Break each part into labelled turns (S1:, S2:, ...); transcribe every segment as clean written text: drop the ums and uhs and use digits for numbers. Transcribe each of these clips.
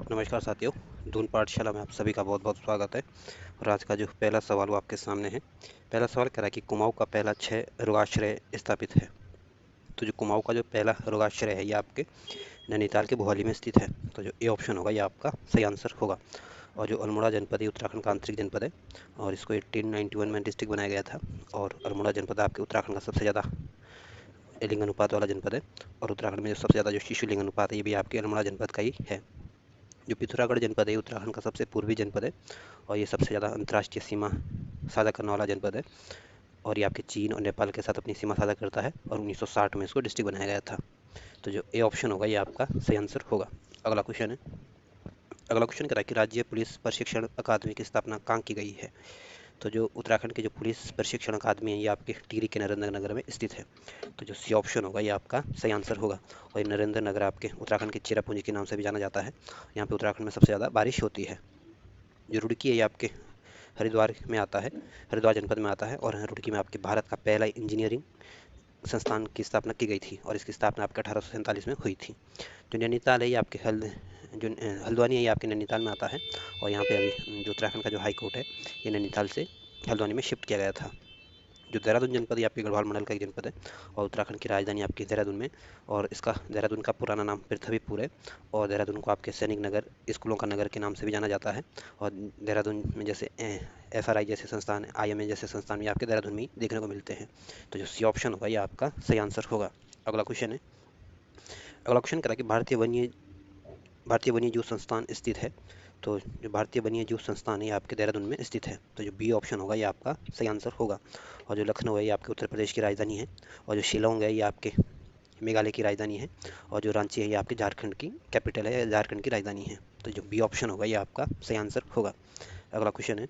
S1: नमस्कार साथियों, दून पाठशाला में आप सभी का बहुत बहुत स्वागत है। और आज का जो पहला सवाल वो आपके सामने है। पहला सवाल कह रहा है कि कुमाऊं का पहला 6 रोगाश्रय स्थापित है। तो जो कुमाऊं का जो पहला रोगाश्रय है ये आपके नैनीताल के भोपाली में स्थित है। तो जो ए ऑप्शन होगा ये आपका सही आंसर होगा। और जो अल्मोड़ा जनपद है उत्तराखंड का आंतरिक जनपद है और इसको 1891 में डिस्ट्रिक्ट बनाया गया था। और अल्मोड़ा जनपद आपके उत्तराखंड का सबसे ज़्यादा लिंग अनुपात वाला जनपद है। और उत्तराखंड में जो सबसे ज़्यादा जो शिशु लिंग अनुपात है ये भी आपके अल्मोड़ा जनपद का ही है। जो पिथौरागढ़ जनपद है उत्तराखंड का सबसे पूर्वी जनपद है और ये सबसे ज़्यादा अंतर्राष्ट्रीय सीमा साझा करने वाला जनपद है। और ये आपके चीन और नेपाल के साथ अपनी सीमा साझा करता है और 1960 में इसको डिस्ट्रिक्ट बनाया गया था। तो जो ए ऑप्शन होगा ये आपका सही आंसर होगा। अगला क्वेश्चन है। अगला क्वेश्चन कह रहा है कि राज्य पुलिस प्रशिक्षण अकादमी की स्थापना कहाँ की गई है। तो जो उत्तराखंड की जो पुलिस प्रशिक्षण अकादमी है ये आपके टिहरी के नरेंद्र नगर में स्थित है। तो जो सी ऑप्शन होगा ये आपका सही आंसर होगा। और ये नरेंद्र नगर आपके उत्तराखंड के चेरापूंजी के नाम से भी जाना जाता है। यहाँ पे उत्तराखंड में सबसे ज़्यादा बारिश होती है। जो रुड़की है ये आपके हरिद्वार में आता है, हरिद्वार जनपद में आता है। और रुड़की में आपके भारत का पहला इंजीनियरिंग संस्थान की स्थापना की गई थी और इसकी स्थापना आपके 1847 में हुई थी। जो नैनीताल है ये आपके हल्द्वानी है ये आपके नैनीताल में आता है। और यहाँ पे अभी जो उत्तराखंड का जो हाई कोर्ट है ये नैनीताल से हल्द्वानी में शिफ्ट किया गया था। जो देहरादून जनपद ये आपके गढ़वाल मंडल का एक जनपद है और उत्तराखंड की राजधानी आपकी देहरादून में। और इसका देहरादून का पुराना नाम पृथ्वीपुर है। और देहरादून को आपके सैनिक नगर, स्कूलों का नगर के नाम से भी जाना जाता है। और देहरादून में जैसे FRI जैसे संस्थान, IMA जैसे संस्थान भी आपके देहरादून में ही देखने को मिलते हैं। तो जो सी ऑप्शन होगा ये आपका सही आंसर होगा। अगला क्वेश्चन है। अगला क्वेश्चन करा कि भारतीय वन्य जीव संस्थान स्थित है। तो जो भारतीय वन्य जीव संस्थान है ये आपके देहरादून में स्थित है। तो जो बी ऑप्शन होगा ये आपका सही आंसर होगा। और जो लखनऊ है ये आपके उत्तर प्रदेश की राजधानी है। और जो शिलोंग है ये आपके मेघालय की राजधानी है। और जो रांची है ये आपके झारखंड की कैपिटल है, झारखंड की राजधानी है। तो जो बी ऑप्शन होगा ये आपका सही आंसर होगा। अगला क्वेश्चन है।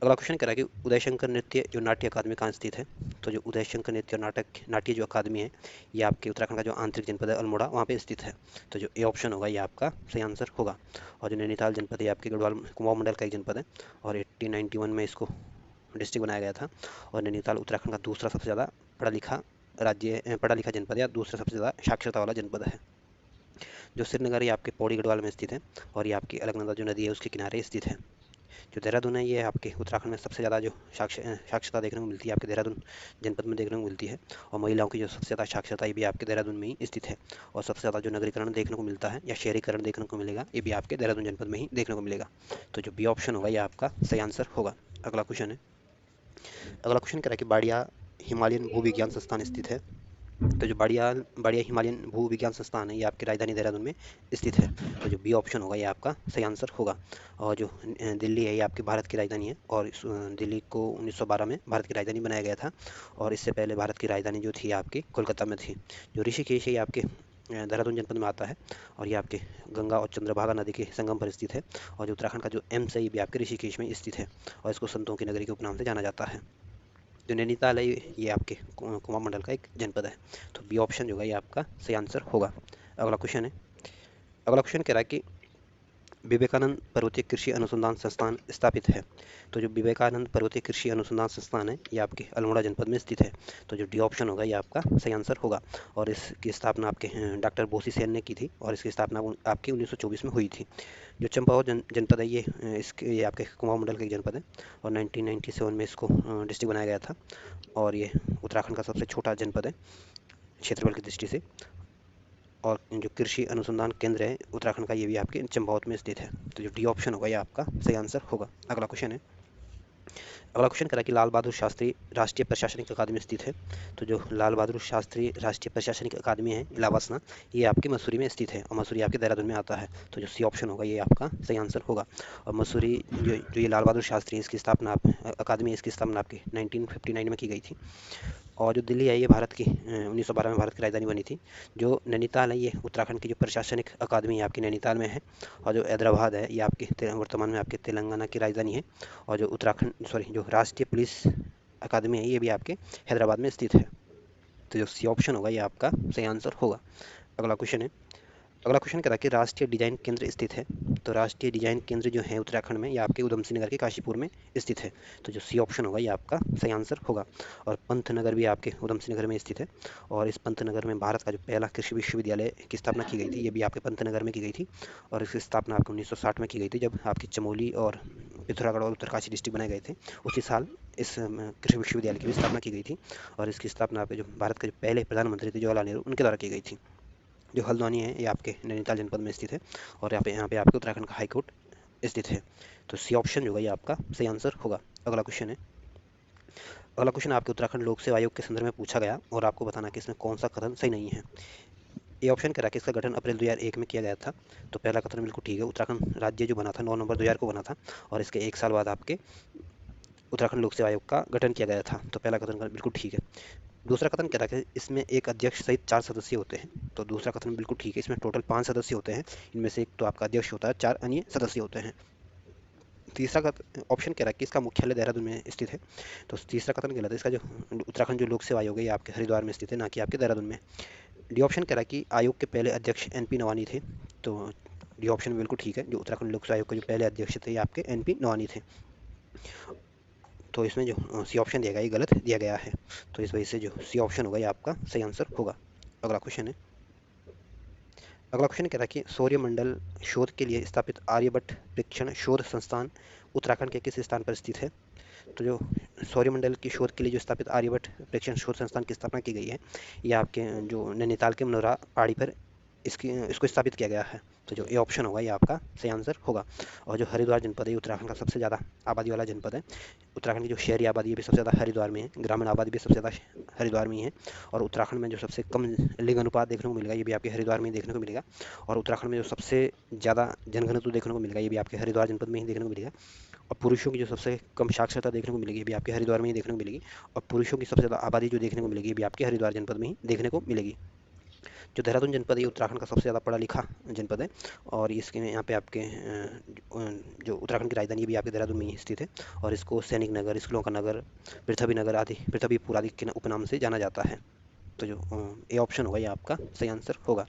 S1: अगला क्वेश्चन कह रहा है कि उदय शंकर नृत्य जो नाट्य अकादमी कहाँ स्थित है। तो जो उदय शंकर नृत्य और नाट्य जो अकादमी है ये आपके उत्तराखंड का जो आंतरिक जनपद है अल्मोड़ा वहाँ पे स्थित है। तो जो ए ऑप्शन होगा ये आपका सही आंसर होगा। और जो नैनीताल जनपद है आपके गढ़वाल कुमाऊं मंडल का एक जनपद है। और 1891 में इसको डिस्ट्रिक्ट बनाया गया था। और नैनीताल उत्तराखंड का दूसरा सबसे ज़्यादा पढ़ा लिखा जनपद है या दूसरा सबसे ज़्यादा साक्षरता वाला जनपद है। जो श्रीनगर ये आपके पौड़ी गढ़वाल में स्थित है। और ये आपकी अलकनंदा जो नदी है उसके किनारे स्थित है। जो देहरादून है ये आपके उत्तराखंड में सबसे ज़्यादा जो साक्षरता देखने को मिलती है आपके देहरादून जनपद में देखने को मिलती है। और महिलाओं की जो सबसे ज़्यादा साक्षरता ये भी आपके देहरादून में ही स्थित है। और सबसे ज़्यादा जो नगरीकरण देखने को मिलता है या शहरीकरण देखने को मिलेगा ये भी आपके देहरादून जनपद में ही देखने को मिलेगा। तो जो बी ऑप्शन होगा ये आपका सही आंसर होगा। अगला क्वेश्चन है। अगला क्वेश्चन कह रहा है कि बाड़िया हिमालयन भूविज्ञान संस्थान स्थित है। तो जो बाड़िया बाड़िया हिमालयन भूविज्ञान संस्थान है ये आपकी राजधानी देहरादून में स्थित है। तो जो बी ऑप्शन होगा ये आपका सही आंसर होगा। और जो दिल्ली है ये आपकी भारत की राजधानी है। और दिल्ली को 1912 में भारत की राजधानी बनाया गया था। और इससे पहले भारत की राजधानी जो थी आपकी कोलकाता में थी। जो ऋषिकेश है ये आपके देहरादून जनपद में आता है। और ये आपके गंगा और चंद्रभागा नदी के संगम पर स्थित है। और जो उत्तराखंड का जो एम्स है ये भी आपके ऋषिकेश में स्थित है। और इसको संतों की नगरी के उपनाम से जाना जाता है। जो नैनीताल है ये आपके कुमाऊं मंडल का एक जनपद है। तो बी ऑप्शन जो है ये आपका सही आंसर होगा। अगला क्वेश्चन है। अगला क्वेश्चन कह रहा है कि विवेकानंद पर्वतीय कृषि अनुसंधान संस्थान स्थापित है। तो जो विवेकानंद पर्वतीय कृषि अनुसंधान संस्थान है ये आपके अल्मोड़ा जनपद में स्थित है। तो जो डी ऑप्शन होगा ये आपका सही आंसर होगा। और इसकी स्थापना आपके डॉक्टर बोसी सेन ने की थी और इसकी स्थापना आपकी 1924 में हुई थी। जो चंपावत जनपद है ये ये आपके कुमाऊं मंडल का एक जनपद है। और 1997 में इसको डिस्ट्रिक्ट बनाया गया था। और ये उत्तराखंड का सबसे छोटा जनपद है क्षेत्रफल की दृष्टि से। और जो कृषि अनुसंधान केंद्र है उत्तराखंड का ये भी आपके चंपावत में स्थित है। तो जो डी ऑप्शन होगा ये आपका सही आंसर होगा। अगला क्वेश्चन है। अगला क्वेश्चन करा कि लाल बहादुर शास्त्री राष्ट्रीय प्रशासनिक अकादमी स्थित है। तो जो लाल बहादुर शास्त्री राष्ट्रीय प्रशासनिक अकादमी है इलाहाबाद ये आपके मसूरी में स्थित है। और मसूरी आपके देहरादून में आता है। तो जो सी ऑप्शन होगा ये आपका सही आंसर होगा। और मसूरी जो ये लाल बहादुर शास्त्री इसकी स्थापना अकादमी इसकी स्थापना आपकी 1959 में की गई थी। और जो दिल्ली है ये भारत की 1912 में भारत की राजधानी बनी थी। जो नैनीताल है ये उत्तराखंड की जो प्रशासनिक अकादमी है आपकी नैनीताल में है। और जो हैदराबाद है ये आपकी वर्तमान में आपके तेलंगाना की राजधानी है। और जो जो राष्ट्रीय पुलिस अकादमी है ये भी आपके हैदराबाद में स्थित है। तो जो सी ऑप्शन होगा ये आपका सही आंसर होगा। अगला क्वेश्चन है। अगला क्वेश्चन कह रहा है कि राष्ट्रीय डिजाइन केंद्र स्थित है। तो राष्ट्रीय डिजाइन केंद्र जो है उत्तराखंड में, या आपके उधम सिंह नगर के काशीपुर में स्थित है। तो जो सी ऑप्शन होगा ये आपका सही आंसर होगा। और पंतनगर भी आपके उधम सिंह नगर में स्थित है। और इस पंतनगर में भारत का जो पहला कृषि विश्वविद्यालय की स्थापना की गई थी, ये भी आपके पंतनगर में की गई थी। और इसकी स्थापना आपको 1960 में की गई थी, जब आपकी चमोली और पिथौरागढ़ और उत्तरकाशी डिस्ट्रिक्ट बनाए गए थे। उसी साल इस कृषि विश्वविद्यालय की भी स्थापना की गई थी। और इसकी स्थापना आपके जो भारत के जो पहले प्रधानमंत्री थे जवाहरलाल नेहरू, उनके द्वारा की गई थी। जो हल्द्वानी है ये आपके नैनीताल जनपद में स्थित है। और यहाँ पे आपके उत्तराखंड का हाई कोर्ट स्थित है। तो सी ऑप्शन जो है ये आपका सही आंसर होगा। अगला क्वेश्चन है, अगला क्वेश्चन आपके उत्तराखंड लोक सेवा आयोग के संदर्भ में पूछा गया और आपको बताना कि इसमें कौन सा कथन सही नहीं है। ये ऑप्शन कह रहा है कि इसका गठन अप्रैल 2001 में किया गया था। तो पहला कथन बिल्कुल ठीक है, उत्तराखंड राज्य जो बना था 9 नवंबर 2000 को बना था। और इसके एक साल बाद आपके उत्तराखंड लोक सेवा आयोग का गठन किया गया था। तो पहला कथन बिल्कुल ठीक है। दूसरा कथन कह रहा है कि इसमें एक अध्यक्ष सहित 4 सदस्य होते हैं। तो दूसरा कथन बिल्कुल ठीक है, इसमें टोटल 5 सदस्य होते हैं। इनमें से एक तो आपका अध्यक्ष होता है, 4 अन्य सदस्य होते हैं। तीसरा कथन ऑप्शन कह रहा है कि इसका मुख्यालय देहरादून में स्थित है। तो तीसरा कथन गलत है, इसका जो उत्तराखंड जो लोक सेवा आयोग है ये आपके हरिद्वार में स्थित है, ना कि आपके देहरादून में। डी ऑप्शन कह रहा है कि आयोग के पहले अध्यक्ष एनपी नवानी थे। तो डी ऑप्शन बिल्कुल ठीक है, जो उत्तराखंड लोक सेवा आयोग के जो पहले अध्यक्ष थे ये आपके एनपी नवानी थे। तो इसमें जो सी ऑप्शन दिया गया ये गलत दिया गया है। तो इस वजह से जो सी ऑप्शन होगा ये आपका सही आंसर होगा। अगला क्वेश्चन है, अगला क्वेश्चन कह रहा है कि सौरमंडल शोध के लिए स्थापित आर्यभट्ट प्रेक्षण शोध संस्थान उत्तराखंड के किस स्थान पर स्थित है। तो जो सौरमंडल की शोध के लिए जो स्थापित आर्यभट्ट प्रेक्षण शोध संस्थान की स्थापना की गई है, ये आपके जो नैनीताल के मनोरा पहाड़ी पर इसको स्थापित किया गया है। तो जो ए ऑप्शन होगा ये आपका सही आंसर होगा। और जो हरिद्वार जनपद है उत्तराखंड का सबसे ज़्यादा आबादी वाला जनपद है। उत्तराखंड की जो शहरी आबादी है भी सबसे ज़्यादा हरिद्वार में है, ग्रामीण आबादी भी सबसे ज़्यादा हरिद्वार में ही है। और उत्तराखंड में जो सबसे कम लिंग अनुपात देखने को मिलेगा ये भी आपके हरिद्वार में ही देखने को मिलेगा। और उत्तराखंड में जो सबसे ज़्यादा जनघनत्व देखने को मिलेगा ये भी आपके हरिद्वार जनपद में ही देखने को मिलेगा। और पुरुषों की जो सबसे कम साक्षरता देखने को मिलेगी ये भी आपके हरिद्वार में ही देखने को मिलेगी। और पुरुषों की सबसे ज़्यादा आबादी जो देखने को मिलेगी ये भी आपके हरिद्वार जनपद में ही देखने को मिलेगी। जो देहरादून जनपद है ये उत्तराखंड का सबसे ज़्यादा पढ़ा लिखा जनपद है। और इसके यहाँ पे आपके जो उत्तराखंड की राजधानी भी आपके देहरादून में ही स्थित है। और इसको सैनिक नगर, स्कूलों का नगर, पृथ्वी नगर आदि, पृथ्वीपुर आदि के उपनाम से जाना जाता है। तो जो ए ऑप्शन होगा ये आपका सही आंसर होगा।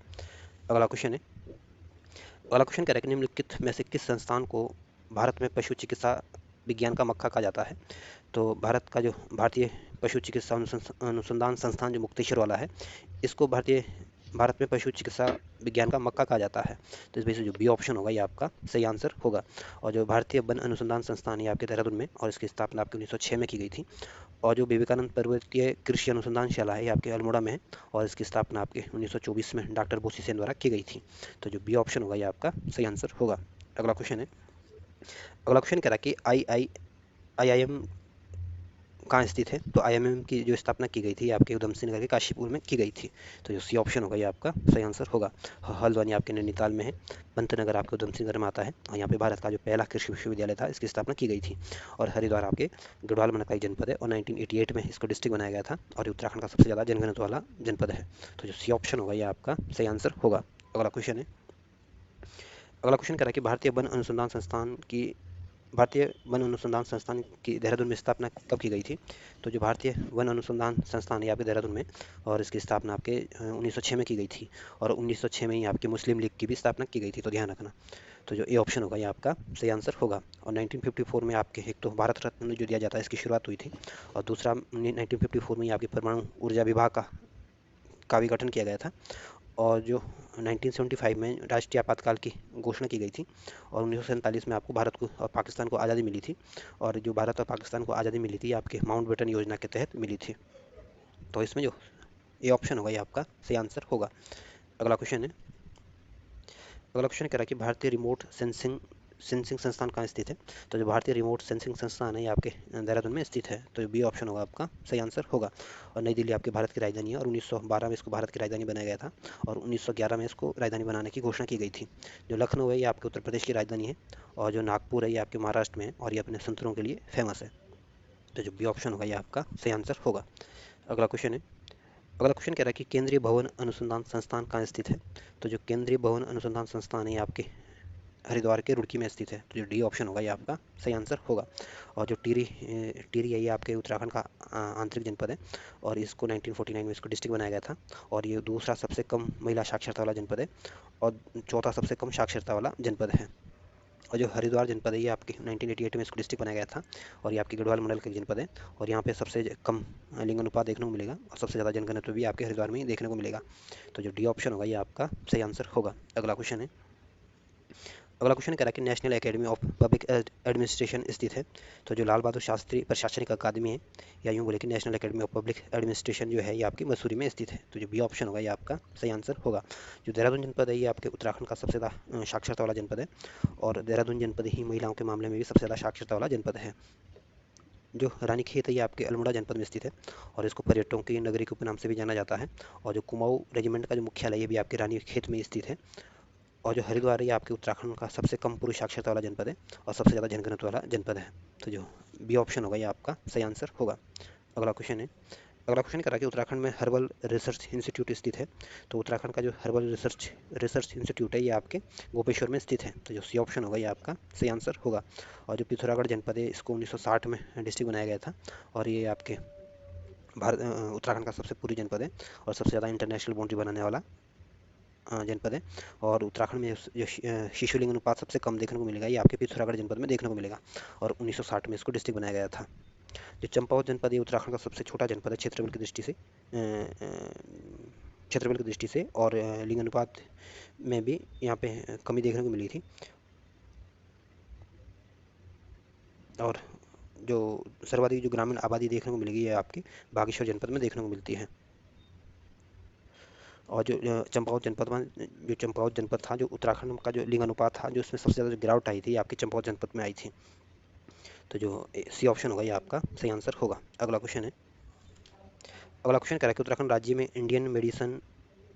S1: अगला क्वेश्चन है, अगला क्वेश्चन कह रहा है कि निम्नलिखित में से किस संस्थान को भारत में पशु चिकित्सा विज्ञान का मक्का कहा जाता है। तो भारत का जो भारतीय पशु चिकित्सा अनुसंधान संस्थान जो मुक्तेश्वर वाला है, इसको भारत में पशु चिकित्सा विज्ञान का मक्का कहा जाता है। तो इस वजह से जो बी ऑप्शन होगा ये आपका सही आंसर होगा। और जो भारतीय वन अनुसंधान संस्थान है आपके देहरादून में, और इसकी स्थापना आपके 1906 में की गई थी। और जो विवेकानंद पर्वतीय कृषि अनुसंधानशाला है ये आपके अल्मोड़ा में है। और इसकी स्थापना आपके 1924 में डॉक्टर बोसी सेन द्वारा की गई थी। तो जो बी ऑप्शन होगा ये आपका सही आंसर होगा। अगला क्वेश्चन है, अगला क्वेश्चन कह रहा है कि IIM कहाँ स्थित है। तो IIM की जो स्थापना की गई थी आपके उधम सिंह नगर के काशीपुर में की गई थी। तो जो सी ऑप्शन होगा ये आपका सही आंसर होगा। हल्द्वानी आपके नैनीताल में है, पंतनगर आपके उधम सिंह नगर में आता है। और यहाँ पे भारत का जो पहला कृषि विश्वविद्यालय था इसकी स्थापना की गई थी। और हरिद्वार आपके गढ़वाल मनकाई जनपद है, और 1988 में इसको डिस्ट्रिक्ट बनाया गया था। और ये उत्तराखंड का सबसे ज़्यादा जनघनत्व वाला जनपद है। तो जो सी ऑप्शन होगा ये आपका सही आंसर होगा। अगला क्वेश्चन है, अगला क्वेश्चन कह रहा है कि भारतीय वन अनुसंधान संस्थान की देहरादून में स्थापना कब की गई थी। तो जो भारतीय वन अनुसंधान संस्थान है आपके देहरादून में, और इसकी स्थापना आपके 1906 में की गई थी। और 1906 में ही आपकी मुस्लिम लीग की भी स्थापना की गई थी, तो ध्यान रखना। तो जो ए ऑप्शन होगा ये आपका सही आंसर होगा। और 1954 में आपके एक तो भारत रत्न जो दिया जाता है इसकी शुरुआत हुई थी। और दूसरा 1954 में ही आपके परमाणु ऊर्जा विभाग का भी गठन किया गया था। और जो 1975 में राष्ट्रीय आपातकाल की घोषणा की गई थी। और 1947 में आपको भारत को और पाकिस्तान को आज़ादी मिली थी। और जो भारत और पाकिस्तान को आज़ादी मिली थी आपके माउंटबेटन योजना के तहत मिली थी। तो इसमें जो ये ऑप्शन होगा ये आपका सही आंसर होगा। अगला क्वेश्चन है, अगला क्वेश्चन कह रहा है कि भारतीय रिमोट सेंसिंग सेंसिंग संस्थान कहाँ स्थित है। तो जो भारतीय रिमोट सेंसिंग संस्थान है ये आपके देहरादून में स्थित है। तो बी ऑप्शन होगा आपका सही आंसर होगा। और नई दिल्ली आपके भारत की राजधानी है, और 1912 में इसको भारत की राजधानी बनाया गया था। और 1911 में इसको राजधानी बनाने की घोषणा की गई थी। जो लखनऊ है ये आपके उत्तर प्रदेश की राजधानी है। और जो नागपुर है ये आपके महाराष्ट्र में है, और ये अपने संतरों के लिए फेमस है। तो जो बी ऑप्शन होगा ये आपका सही आंसर होगा। अगला क्वेश्चन है, अगला क्वेश्चन कह रहा है कि केंद्रीय भवन अनुसंधान संस्थान कहाँ स्थित है। तो जो केंद्रीय भवन अनुसंधान संस्थान है आपके हरिद्वार के रुड़की में स्थित है। तो जो डी ऑप्शन होगा ये आपका सही आंसर होगा। और जो टिहरी है ये आपके उत्तराखंड का आंतरिक जनपद है और इसको 1949 में इसको डिस्ट्रिक्ट बनाया गया था। और ये दूसरा सबसे कम महिला साक्षरता वाला जनपद है और चौथा सबसे कम साक्षरता वाला जनपद है। और जो हरिद्वार जनपद है ये आपके 1988 में इसको डिस्ट्रिक्ट बनाया गया था और ये आपकी गढ़वाल मंडल का जनपद है। और यहाँ पे सबसे कम लिंग अनुपात देखने को मिलेगा और सबसे ज़्यादा जनघनत्व भी आपके हरिद्वार में ही देखने को मिलेगा। तो जो डी ऑप्शन होगा ये आपका सही आंसर होगा। अगला क्वेश्चन है। अगला क्वेश्चन कह रहा है कि national academy of public administration स्थित है। तो जो लाल बहादुर शास्त्री प्रशासनिक अकादमी है या यूँ बोले कि national academy of public administration जो है ये आपकी मसूरी में स्थित है। तो जो बी ऑप्शन होगा ये आपका सही आंसर होगा। जो देहरादून जनपद है ये आपके उत्तराखंड का सबसे ज़्यादा साक्षरता वाला जनपद है और देहरादून जनपद ही महिलाओं के मामले में भी सबसे ज़्यादा साक्षरता वाला जनपद है। जो रानीखेत है ये आपके अल्मोड़ा जनपद में स्थित है और इसको पर्यटकों की नगरी के उपनाम से भी जाना जाता है। और जो कुमाऊं रेजिमेंट का जो मुख्यालय है ये भी आपके रानीखेत में स्थित है। और जो हरिद्वार है ये आपके उत्तराखंड का सबसे कम पुरुष साक्षरता वाला जनपद है और सबसे ज़्यादा जनघनत्व वाला जनपद है। तो जो बी ऑप्शन होगा ये आपका सही आंसर होगा। अगला क्वेश्चन है। अगला क्वेश्चन करा कि उत्तराखंड में हर्बल रिसर्च इंस्टीट्यूट स्थित है। तो उत्तराखंड का जो हर्बल रिसर्च इंस्टीट्यूट है ये आपके गोपेश्वर में स्थित है। तो जो सी ऑप्शन होगा ये आपका सही आंसर होगा। और जो पिथौरागढ़ जनपद है इसको 1960 में डिस्ट्रिक्ट बनाया गया था और ये आपके उत्तराखंड का सबसे पूर्वी जनपद है और सबसे ज़्यादा इंटरनेशनल बाउंड्री बनाने वाला जनपद है। और उत्तराखंड में जो शिशु लिंग अनुपात सबसे कम देखने को मिलेगा ये आपके पिथौरागढ़ जनपद में देखने को मिलेगा और 1960 में इसको डिस्ट्रिक्ट बनाया गया था। जो चंपावत जनपद ये उत्तराखंड का सबसे छोटा जनपद है क्षेत्रफल की दृष्टि से और लिंग अनुपात में भी यहाँ पे कमी देखने को मिली थी। और जो सर्वाधिक जो ग्रामीण आबादी देखने को मिलेगी ये आपकी बागेश्वर जनपद में देखने को मिलती है। और जो चंपावत जनपद था जो उत्तराखंड का जो लिंग अनुपात था जो उसमें सबसे ज़्यादा गिरावट आई थी आपकी चंपावत जनपद में आई थी। तो जो सी ऑप्शन होगा ये आपका सही आंसर होगा। अगला क्वेश्चन है। अगला क्वेश्चन कह रहा है कि उत्तराखंड राज्य में इंडियन मेडिसिन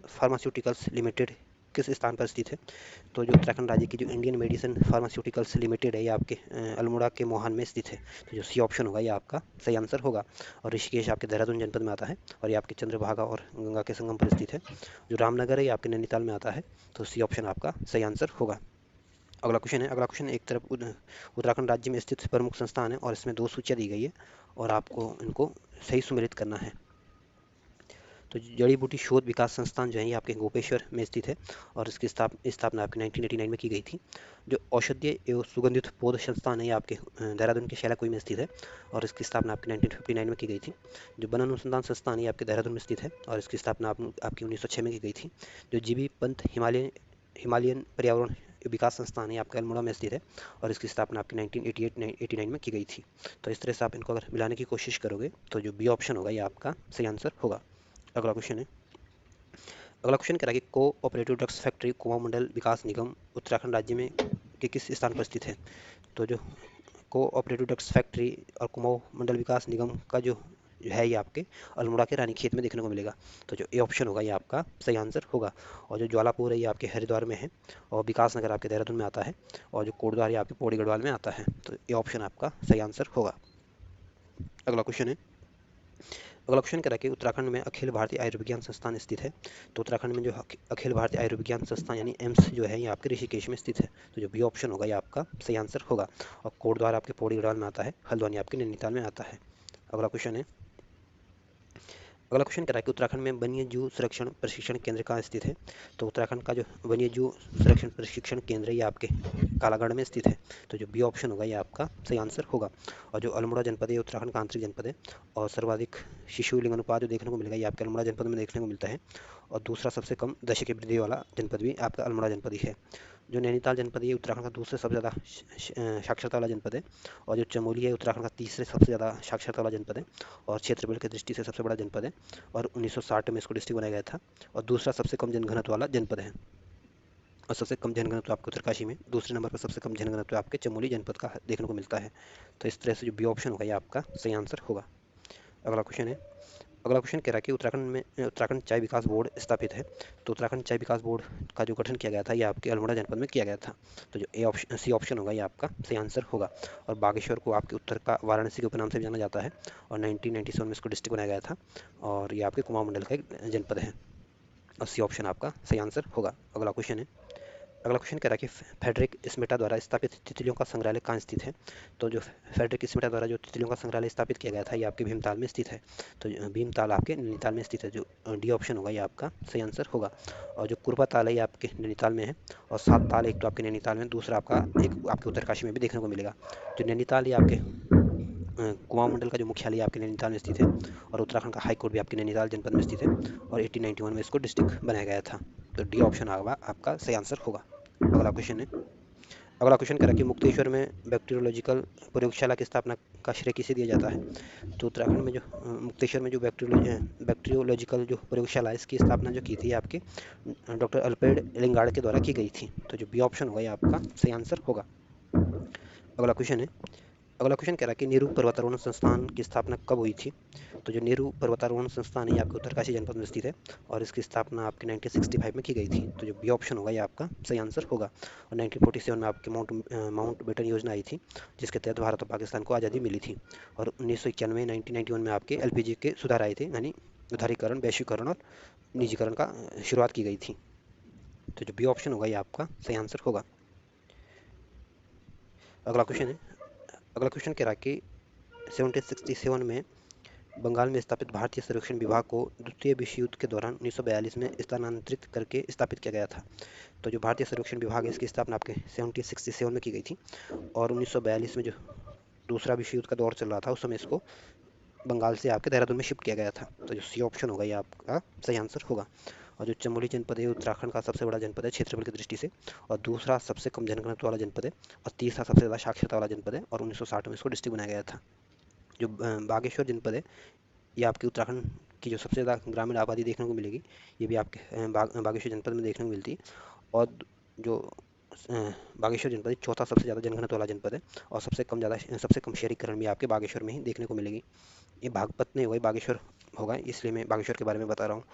S1: फार्मास्यूटिकल्स लिमिटेड किस स्थान पर स्थित है। तो जो उत्तराखंड राज्य की जो इंडियन मेडिसिन फार्मास्यूटिकल्स लिमिटेड है ये आपके अल्मोड़ा के मोहान में स्थित है। तो जो सी ऑप्शन होगा ये आपका सही आंसर होगा। और ऋषिकेश आपके देहरादून जनपद में आता है और ये आपके चंद्रभागा और गंगा के संगम पर स्थित है। जो रामनगर है ये आपके नैनीताल में आता है। तो सी ऑप्शन आपका सही आंसर होगा। अगला क्वेश्चन है। अगला क्वेश्चन एक तरफ उत्तराखंड राज्य में स्थित प्रमुख संस्थान है और इसमें दो सूचियाँ दी गई है और आपको इनको सही सुमेलित करना है। तो जड़ी बूटी शोध विकास संस्थान जो है ये आपके गोपेश्वर में स्थित है और इसकी स्थापना आपकी 1989 में की गई थी। जो औषधीय एवं सुगंधित पौध संस्थान है ये आपके देहरादून के शैलाकुई में स्थित है और इसकी स्थापना आपकी 1959 में की गई थी। जो वन अनुसंधान संस्थान ये आपके देहरादून में स्थित है और इसकी स्थापना आपकी 1906 में की गई थी। जो जीबी पंत हिमालयन पर्यावरण विकास संस्थान है आपका अल्मोड़ा में स्थित है और इसकी स्थापना आपकी 1989 में की गई थी। तो इस तरह से आप इनको अगर मिलाने की कोशिश करोगे तो जो बी ऑप्शन होगा ये आपका सही आंसर होगा। अगला क्वेश्चन है। अगला क्वेश्चन कह रहा है कि कोऑपरेटिव ड्रग्स फैक्ट्री कुमाऊं मंडल विकास निगम उत्तराखंड राज्य में के किस स्थान पर स्थित है। तो जो कोऑपरेटिव ड्रग्स फैक्ट्री और कुमाऊं मंडल विकास निगम का जो है ये आपके अल्मोड़ा के रानीखेत में देखने को मिलेगा। तो जो ए ऑप्शन होगा ये आपका सही आंसर होगा। और जो ज्वालापुर है ये आपके हरिद्वार में है और विकास नगर आपके देहरादून में आता है और जो कोटद्वार ये आपके पौड़ी गढ़वाल में आता है। तो ये ऑप्शन आपका सही आंसर होगा। अगला क्वेश्चन है। अगला क्वेश्चन कह रहा है कि उत्तराखंड में अखिल भारतीय आयुर्विज्ञान संस्थान स्थित है। तो उत्तराखंड में जो अखिल भारतीय आयुर्विज्ञान संस्थान यानी एम्स जो है ये आपके ऋषिकेश में स्थित है। तो जो बी ऑप्शन होगा ये आपका सही आंसर होगा। और कोटद्वार आपके पौड़ी गढ़वाल में आता है, हल्द्वानी आपके नैनीताल में आता है। अगला क्वेश्चन है। अगला क्वेश्चन कह रहा है कि उत्तराखंड में वन्य जीव संरक्षण प्रशिक्षण केंद्र कहाँ स्थित है। तो उत्तराखंड का जो वन्य जीव संरक्षण प्रशिक्षण केंद्र है ये आपके कालागढ़ में स्थित है। तो जो बी ऑप्शन होगा ये आपका सही आंसर होगा। और जो अल्मोड़ा जनपद है उत्तराखंड का आंतरिक जनपद है और सर्वाधिक शिशु लिंग अनुपात जो देखने को मिलेगा ये आपके अल्मोड़ा जनपद में देखने को मिलता है। और दूसरा सबसे कम दशक की वृद्धि वाला जनपद भी आपका अल्मोड़ा जनपद ही है। जो नैनीताल जनपद है ये उत्तराखंड का दूसरे सबसे ज़्यादा साक्षरता वाला जनपद है। और जो चमोली है उत्तराखंड का तीसरे सबसे ज़्यादा साक्षरता वाला जनपद है और क्षेत्रफल की दृष्टि से सबसे बड़ा जनपद है और 1960 में इसको डिस्ट्रिक्ट बनाया गया था। और दूसरा सबसे कम जनघनत्व वाला जनपद है और सबसे कम जनघनत्व आपको उत्तरकाशी में, दूसरे नंबर पर सबसे कम जनघनत्व आपके चमोली जनपद का देखने को मिलता है। तो इस तरह से जो बी ऑप्शन होगा ये आपका सही आंसर होगा। अगला क्वेश्चन है। अगला क्वेश्चन कह रहा है कि उत्तराखंड चाय विकास बोर्ड स्थापित है। तो उत्तराखंड चाय विकास बोर्ड का जो गठन किया गया था ये आपके अल्मोड़ा जनपद में किया गया था। तो जो सी ऑप्शन होगा ये आपका सही आंसर होगा। और बागेश्वर को आपके उत्तर का वाराणसी के उपनाम से भी जाना जाता है और 1997 में इसको डिस्ट्रिक्ट बनाया गया था और ये आपके कुमाऊं मंडल का एक जनपद है और सी ऑप्शन आपका सही आंसर होगा। अगला क्वेश्चन है। अगला क्वेश्चन कह रहा है कि फ्रेडरिक स्मिटा द्वारा स्थापित तितलियों का संग्रहालय कहाँ स्थित है। तो जो फ्रेडरिक स्मिटा द्वारा जो तितलियों का संग्रहालय स्थापित किया गया था ये आपके भीमताल में स्थित है। तो भीमताल आपके नैनीताल में स्थित है, जो डी ऑप्शन होगा ये आपका सही आंसर होगा। और जो कुरबा ताल है ये आपके नैनीताल में है, और सात ताल एक तो आपके नैनीताल में, दूसरा आपका एक आपके उत्तरकाशी में भी देखने को मिलेगा। जो नैनीताल ये आपके कुमाऊं मंडल का जो मुख्यालय आपके नैनीताल में स्थित है, और उत्तराखंड का हाई कोर्ट भी आपके नैनीताल जनपद में स्थित है, और 1891 में इसको डिस्ट्रिक्ट बनाया गया था। तो डी ऑप्शन आपका सही आंसर होगा। अगला क्वेश्चन है, अगला क्वेश्चन कह रहा है कि मुक्तेश्वर में बैक्टीरियोलॉजिकल प्रयोगशाला की स्थापना का श्रेय किसे दिया जाता है। तो उत्तराखंड में जो मुक्तेश्वर में जो बैक्टीरियोलॉजिकल जो प्रयोगशाला है इसकी स्थापना जो की थी आपके डॉक्टर अल्फ्रेड लिंगार्ड के द्वारा की गई थी। तो जो बी ऑप्शन होगा ये आपका सही आंसर होगा। अगला क्वेश्चन है, अगला क्वेश्चन कह रहा है कि नेहरू पर्वतारोहण संस्थान की स्थापना कब हुई थी। तो जो नेहरू पर्वतारोहण संस्थान है ये आपके उत्तरकाशी जनपद में स्थित है, और इसकी स्थापना आपके 1965 में की गई थी। तो जो बी ऑप्शन होगा ये आपका सही आंसर होगा। और 1947 में आपके माउंट बेटन योजना आई थी, जिसके तहत भारत और पाकिस्तान को आज़ादी मिली थी। और 1991 1991 में आपके एलपीजी के सुधार आए थे, यानी उदारीकरण, वैश्वीकरण और निजीकरण का शुरुआत की गई थी। तो जो बी ऑप्शन होगा ये आपका सही आंसर होगा। अगला क्वेश्चन है, अगला क्वेश्चन कह रहा है कि 1767 में बंगाल में स्थापित भारतीय सर्वेक्षण विभाग को द्वितीय विश्व युद्ध के दौरान 1942 में स्थानांतरित करके स्थापित किया गया था। तो जो भारतीय सर्वेक्षण विभाग है इसकी स्थापना आपके 1767 में की गई थी, और 1942 में जो दूसरा विश्व युद्ध का दौर चल रहा था उस समय इसको बंगाल से आपके देहरादून में शिफ्ट किया गया था। तो जो सी ऑप्शन होगा ये आपका सही आंसर होगा। और जो चमोली जनपद है उत्तराखंड का सबसे बड़ा जनपद है क्षेत्रफल की दृष्टि से, और दूसरा सबसे कम जनघनत्व वाला जनपद है, और तीसरा सबसे ज़्यादा साक्षरता वाला जनपद है, और 1960 में इसको डिस्ट्रिक्ट बनाया गया था। जो बागेश्वर जनपद है ये आपके उत्तराखंड की जो सबसे ज़्यादा ग्रामीण आबादी देखने को मिलेगी, ये भी आपके बागेश्वर जनपद में देखने को मिलती है। और जो बागेश्वर जनपद चौथा सबसे ज़्यादा जनघनत्व वाला जनपद है, और सबसे कम शहरीकरण भी आपके बागेश्वर में ही देखने को मिलेगी। ये बागपत नहीं होगा, बागेश्वर होगा, इसलिए मैं बागेश्वर के बारे में बता रहा हूँ।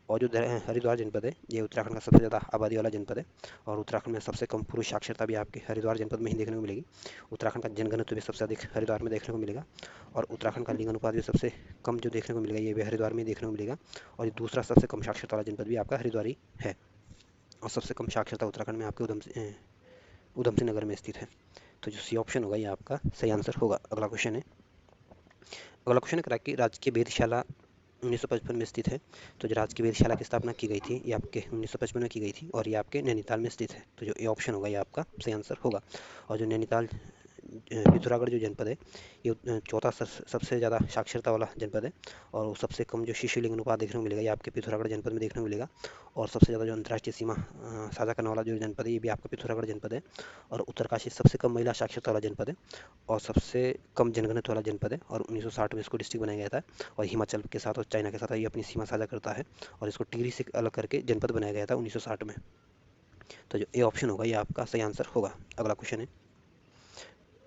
S1: और जो हरिद्वार जनपद है ये उत्तराखंड का सबसे ज़्यादा आबादी वाला जनपद है, और उत्तराखंड में सबसे कम पुरुष साक्षरता भी आपके हरिद्वार जनपद में ही देखने को मिलेगी। उत्तराखंड का जनघनत्व भी सबसे अधिक हरिद्वार में देखने को मिलेगा, और उत्तराखंड का लिंग अनुपात भी सबसे कम जो देखने को मिलेगा ये भी हरिद्वार में देखने को मिलेगा। और ये दूसरा सबसे कम साक्षरता वाला जनपद भी आपका हरिद्वार ही है, और सबसे कम साक्षरता उत्तराखंड में आपके उधम सिंह नगर में स्थित है। तो जो सी ऑप्शन होगा ये आपका सही आंसर होगा। अगला क्वेश्चन है, अगला क्वेश्चन करा कि राजकीय वेधशाला 1955 में स्थित है। तो जो राजकीय वेधशाला की स्थापना की गई थी ये आपके 1955 में की गई थी, और ये आपके नैनीताल में स्थित है। तो जो ए ऑप्शन होगा ये आपका सही आंसर होगा। और जो नैनीताल पिथौरागढ़ जो जनपद है ये चौथा सबसे ज़्यादा साक्षरता वाला जनपद है, और वो सबसे कम जो शिशु लिंग अनुपात देखने को मिलेगा ये आपके पिथौरागढ़ जनपद में देखने को मिलेगा। और सबसे ज़्यादा जो अंतर्राष्ट्रीय सीमा साझा करने वाला जो जनपद है ये भी आपका पिथौरागढ़ जनपद है। और उत्तरकाशी सबसे कम महिला साक्षरता वाला जनपद है, और सबसे कम जनघनत्व वाला जनपद है, और 1960 में इसको डिस्ट्रिक्ट बनाया गया था। और हिमाचल के साथ और चाइना के साथ ये अपनी सीमा साझा करता है, और इसको टिहरी से अलग करके जनपद बनाया गया था 1960 में। तो जो ए ऑप्शन होगा ये आपका सही आंसर होगा। अगला क्वेश्चन है,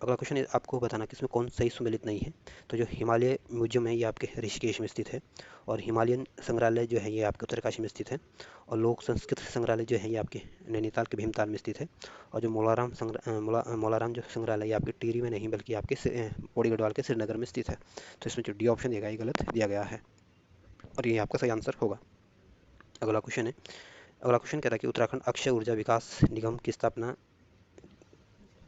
S1: अगला क्वेश्चन है आपको बताना कि इसमें कौन सही सुमेलित नहीं है। तो जो हिमालय म्यूजियम है ये आपके ऋषिकेश में स्थित है, और हिमालयन संग्रहालय जो है ये आपके उत्तरकाशी में स्थित है, और लोक संस्कृत संग्रहालय जो है ये आपके नैनीताल के भीमताल में स्थित है, और जो मौलाराम जो संग्रहालय ये आपके टिहरी में नहीं बल्कि आपके पौड़ी गढ़वाल के श्रीनगर में स्थित है। तो इसमें जो डी ऑप्शन दिया गया ये गलत दिया गया है, और ये आपका सही आंसर होगा। अगला क्वेश्चन है, अगला क्वेश्चन कह रहा है कि उत्तराखंड अक्षय ऊर्जा विकास निगम की स्थापना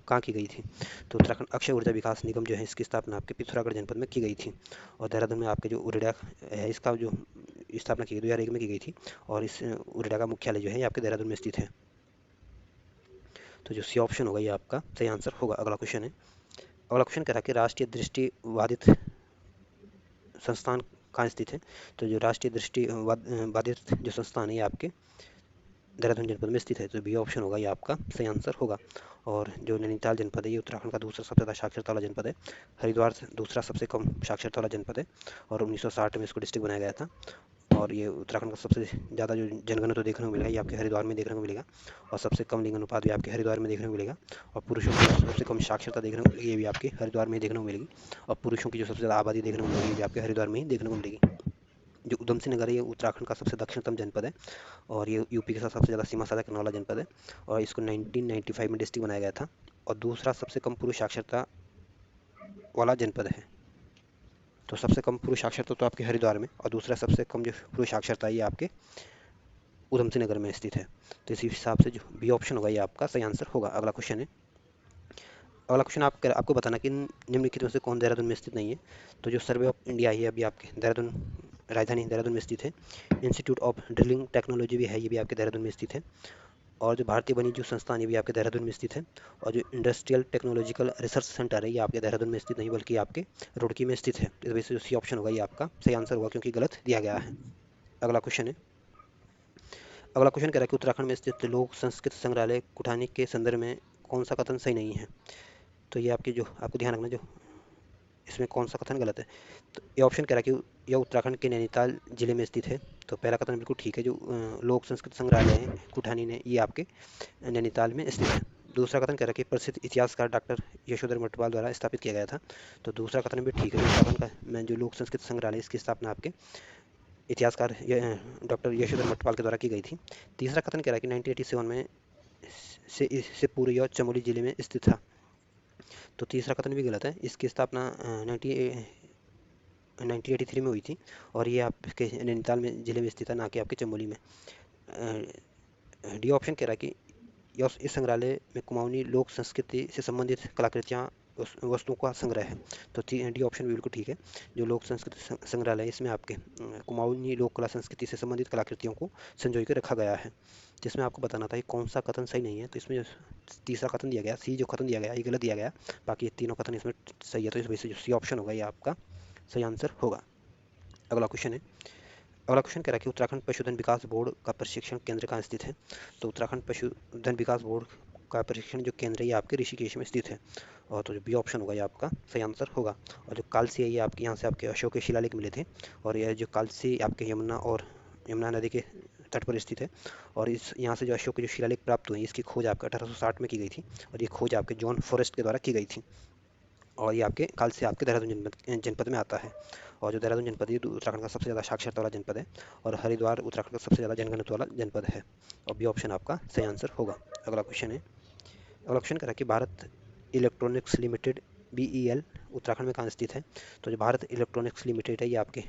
S1: कहाँ की गई थी। तो उत्तराखंड अक्षय ऊर्जा विकास निगम जो है इसकी स्थापना आपके पिथौरागढ़ जनपद में की गई थी, और देहरादून में आपके जो उरेडा है इसका जो स्थापना की गई 2001 में की गई थी, और इस उरेडा का मुख्यालय जो है ये आपके देहरादून में स्थित है। तो जो सी ऑप्शन होगा ये आपका सही आंसर होगा। अगला क्वेश्चन है, अगला क्वेश्चन कह रहा है कि राष्ट्रीय दृष्टिबाधित संस्थान कहाँ स्थित है। तो जो राष्ट्रीय दृष्टिबाधित जो संस्थान है ये आपके देहरादून जनपद में स्थित है। तो बी ऑप्शन होगा ये आपका सही आंसर होगा। और जो नैनीताल जनपद है ये उत्तराखंड का दूसरा सबसे ज़्यादा साक्षरता वाला जनपद है, हरिद्वार दूसरा सबसे कम साक्षरता वाला जनपद है, और 1960 में इसको डिस्ट्रिक्ट बनाया गया था। और ये उत्तराखंड का सबसे ज़्यादा जो जनघनत्व देखने को मिलेगा ये आपके हरिद्वार में देखने को मिलेगा, और सबसे कम लिंग अनुपात भी आपके हरिद्वार में देखने को मिलेगा, और पुरुषों की सबसे कम साक्षरता देखने को मिलेगी ये भी आपके हरिद्वार में ही देखने को मिलेगी, और पुरुषों की जो सबसे ज़्यादा आबादी देखने को मिलेगी ये भी आपके हरिद्वार में ही देखने को मिलेगी। जो उधम सिंह नगर है ये उत्तराखंड का सबसे दक्षिणतम जनपद है, और ये यूपी के साथ सबसे ज़्यादा सीमा साझा करने वाला जनपद है, और इसको 1995 में डिस्ट्रिक्ट बनाया गया था, और दूसरा सबसे कम पुरुष साक्षरता वाला जनपद है। तो सबसे कम पुरुष साक्षरता तो आपके हरिद्वार में, और दूसरा सबसे कम जो पुरुष साक्षरता है ये आपके उधम सिंह नगर में स्थित है। तो इसी हिसाब से जो बी ऑप्शन होगा ये आपका सही आंसर होगा। अगला क्वेश्चन है, अगला क्वेश्चन आपको बताना कि निम्नलिखित में से कौन देहरादून में स्थित नहीं है। तो जो सर्वे ऑफ इंडिया है ये अभी आपके देहरादून, राजधानी देहरादून में स्थित है। इंस्टीट्यूट ऑफ ड्रिलिंग टेक्नोलॉजी भी है, ये भी आपके देहरादून में स्थित है। और जो भारतीय वन्यजीव संस्थान ये भी आपके देहरादून में स्थित है। और जो इंडस्ट्रियल टेक्नोलॉजिकल रिसर्च सेंटर है ये आपके देहरादून में स्थित नहीं बल्कि आपके रुड़की में स्थित है। इस वजह से सी ऑप्शन होगा ये आपका सही आंसर होगा, क्योंकि गलत दिया गया है। अगला क्वेश्चन है, अगला क्वेश्चन कह रहा है कि उत्तराखंड में स्थित लोक संस्कृति संग्रहालय कुठानी के संदर्भ में कौन सा कथन सही नहीं है। तो ये आपकी जो आपको ध्यान रखना, जो इसमें कौन सा कथन गलत है। तो ये ऑप्शन कह रहा है कि यह उत्तराखंड के नैनीताल जिले में स्थित है। तो पहला कथन बिल्कुल ठीक है, जो लोक संस्कृति संग्रहालय है कुठानी ने ये आपके नैनीताल में स्थित है। दूसरा कथन कह रहा है कि प्रसिद्ध इतिहासकार डॉक्टर यशोधर मटवाल द्वारा स्थापित किया गया था। तो दूसरा कथन भी ठीक है, जो उत्तराखंड का में जो लोक संस्कृति संग्रहालय इसकी स्थापना आपके इतिहासकार डॉक्टर यशोधर मटवाल के द्वारा की गई थी। तीसरा कथन कह रहा है कि 1987 में से पूरी और चमोली जिले में स्थित था। तो तीसरा कथन भी गलत है, इसकी स्थापना 1983 में हुई थी और ये आपके नैनीताल में जिले में स्थित है, ना कि आपके चमोली में। डी ऑप्शन कह रहा है कि इस संग्रहालय में कुमाऊनी लोक संस्कृति से संबंधित कलाकृतियाँ वस्तुओं का संग्रह है। तो डी ऑप्शन बिल्कुल ठीक है, जो लोक संस्कृति संग्रहालय है इसमें आपके कुमाऊनी लोक कला संस्कृति से संबंधित कलाकृतियों को संजो कर रखा गया है। जिसमें आपको बताना था कि कौन सा कथन सही नहीं है। तो इसमें जो तीसरा कथन दिया गया, सी जो कथन दिया गया ये गलत दिया गया, बाकी तीनों कथन इसमें सही है। तो इस वजह से जो सी ऑप्शन होगा ये आपका सही आंसर होगा। अगला क्वेश्चन है, अगला क्वेश्चन कह रहा है कि उत्तराखंड पशुधन विकास बोर्ड का प्रशिक्षण केंद्र कहाँ स्थित है। तो उत्तराखंड पशुधन विकास बोर्ड का प्रशिक्षण जो केंद्र है ये आपके ऋषिकेश में स्थित है। और तो जो बी ऑप्शन होगा ये आपका सही आंसर होगा। और जो कालसी है ये आपके यहाँ से आपके अशोक के शिलालेख मिले थे। और यह जो कालसी आपके यमुना और यमुना नदी के तट पर स्थित है। और इस यहाँ से जो अशोक के जो शिलालेख प्राप्त हुए इसकी खोज आपके 1860 में की गई थी। और ये खोज आपके जॉन फॉरेस्ट के द्वारा की गई थी। और ये आपके काल से आपके देहरादून जनपद में आता है। और जो देहरादून जनपद है उत्तराखंड का सबसे ज़्यादा साक्षरता वाला जनपद है। और हरिद्वार उत्तराखंड का सबसे ज़्यादा जनघनत्व वाला जनपद है। और बी ऑप्शन आपका सही आंसर होगा। अगला क्वेश्चन है, अगला क्वेश्चन कह रहा है कि Bharat electronics limited BEL Uttarakhand में कहाँ स्थित है। तो जो भारत इलेक्ट्रॉनिक्स लिमिटेड है ये आपके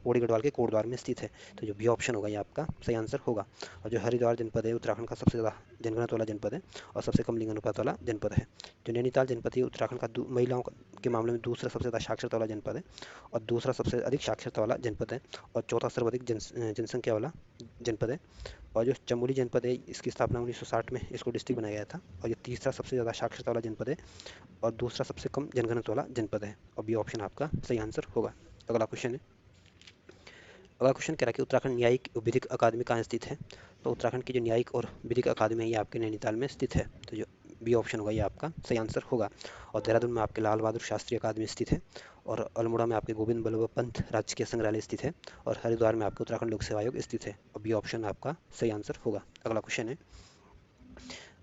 S1: पौड़ी गढ़वाल के कोटद्वार में स्थित है। तो जो बी ऑप्शन होगा ये आपका सही आंसर होगा। और जो हरिद्वार जनपद है उत्तराखंड का सबसे ज़्यादा जनगणना वाला जनपद है और सबसे कम लिंग अनुपात वाला जनपद है। जो नैनीताल जनपद है उत्तराखंड का महिलाओं के मामले में दूसरा सबसे ज़्यादा साक्षरता वाला जनपद है और दूसरा सबसे अधिक साक्षरता वाला जनपद है और चौथा सर्वाधिक जनसंख्या वाला जनपद है। और जो चमोली जनपद है इसकी स्थापना 1960 में इसको डिस्ट्रिक्ट बनाया गया था। और ये तीसरा सबसे ज़्यादा साक्षरता वाला जनपद है और दूसरा सबसे कम जनघनत्व वाला जनपद है। और बी ऑप्शन आपका सही आंसर होगा। अगला क्वेश्चन है, अगला क्वेश्चन कह रहा है कि उत्तराखंड न्यायिक विधिक अकादमी कहाँ स्थित है। तो उत्तराखंड की जो न्यायिक और विधिक अकादमी है ये आपके नैनीताल में स्थित है। तो जो बी ऑप्शन होगा ये आपका सही आंसर होगा। और देहरादून में आपके लाल बहादुर शास्त्री अकादमी स्थित है। और अल्मोड़ा में आपके गोविंद बल्लभ पंत राजकीय संग्रहालय स्थित है। और हरिद्वार में आपके उत्तराखंड लोक सेवा आयोग स्थित है। और बी ऑप्शन आपका सही आंसर होगा। अगला क्वेश्चन है,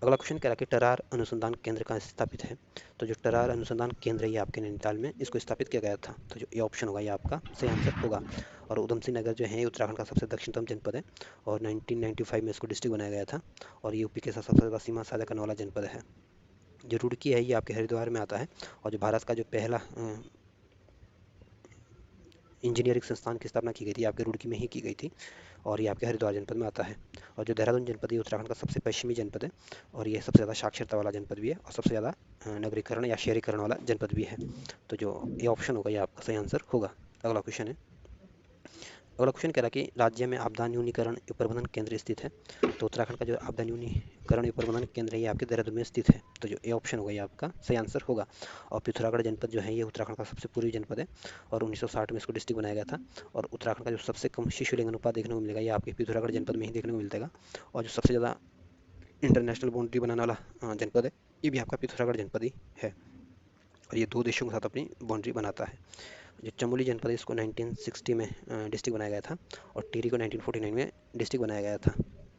S1: अगला क्वेश्चन कह रहा है कि टरार अनुसंधान केंद्र कहाँ स्थापित है। तो जो टरार अनुसंधान केंद्र है ये आपके नैनीताल में इसको स्थापित किया गया था। तो जो ये ऑप्शन होगा ये आपका सही आंसर होगा। और उधम सिंह नगर जो है उत्तराखंड का सबसे दक्षिणतम जनपद है और 1995 में इसको डिस्ट्रिक्ट बनाया गया था। और ये यूपी के साथ सबसे ज़्यादा सीमा साझा करने वाला जनपद है। जो रुड़की है ये आपके हरिद्वार में आता है। और जो भारत का जो पहला इंजीनियरिंग संस्थान की स्थापना की गई थी आपके रुड़की में ही की गई थी। और ये आपके हरिद्वार जनपद में आता है। और जो देहरादून जनपद है उत्तराखंड का सबसे पश्चिमी जनपद है और ये सबसे ज़्यादा साक्षरता वाला जनपद भी है और सबसे ज़्यादा नगरीकरण या शहरीकरण वाला जनपद भी है। तो जो ये ऑप्शन होगा ये आपका सही आंसर होगा। अगला क्वेश्चन है, अगला क्वेश्चन कह रहा है कि राज्य में आपदा न्यूनीकरण एवं प्रबंधन केंद्र स्थित है। तो उत्तराखंड का जो आपदा न्यूनीकरण एवं प्रबंधन केंद्र है ये आपके देहरादून में स्थित है। तो जो ये ऑप्शन होगा ये आपका सही आंसर होगा। और पिथौरागढ़ जनपद जो है ये उत्तराखंड का सबसे पूर्वी जनपद है और 1960 में इसको डिस्ट्रिक्ट बनाया गया था। और उत्तराखंड का जो सबसे कम शिशु लिंग अनुपात देखने को मिलेगा ये आपके पिथौरागढ़ जनपद में ही देखने को मिलेगा। और जो सबसे ज़्यादा इंटरनेशनल बाउंड्री बनाने वाला जनपद है ये भी आपका पिथौरागढ़ जनपद ही है। और ये दो देशों के साथ अपनी बाउंड्री बनाता है। जो चमोली जनपद है इसको 1960 में डिस्ट्रिक्ट बनाया गया था और टिहरी को 1949 में डिस्ट्रिक्ट बनाया गया था।